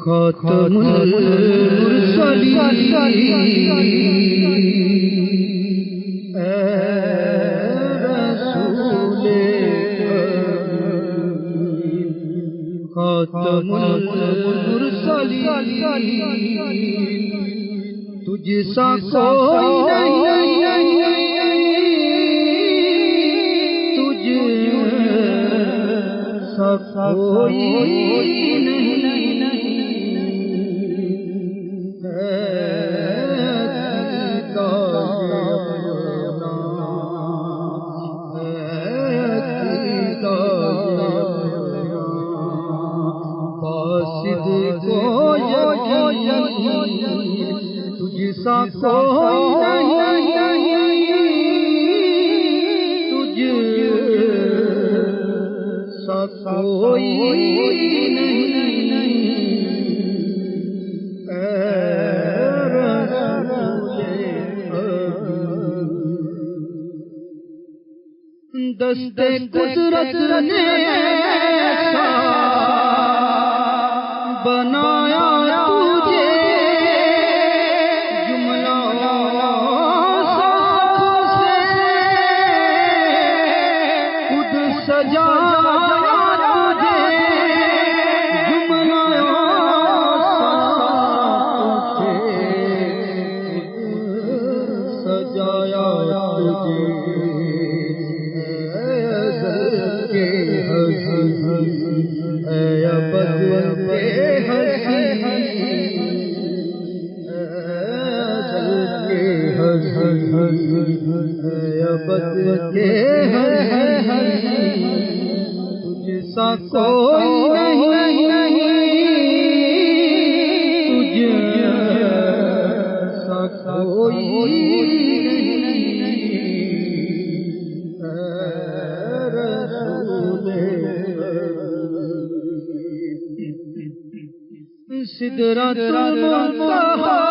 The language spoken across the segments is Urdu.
خاتم المرسلین خاتم المرسلین تجھ سا کوئی نہیں، تجھ سا کوئی تجھ سا کوئی نہیں، تجھ سا کوئی نہیں، اے رسول دست قدرت نے بنایا تجھے جملہ سے خود سجایا تجھے جملہ سے سجایا تجھے اے ابد کے تجھ سا کوئی نہیں، تجھ سا کوئی رسول سدرۃ المنتہا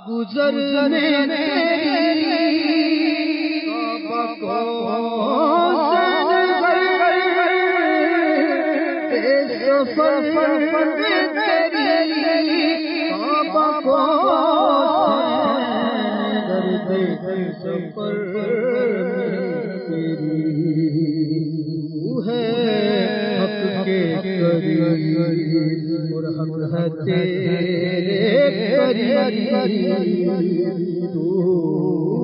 گزرنے اور حق ہے تیرے قریب، تو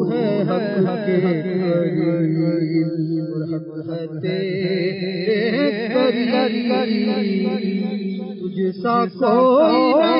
ہے حق کے قریب اور حق ہے تیرے قریب، تجھ سا کوئی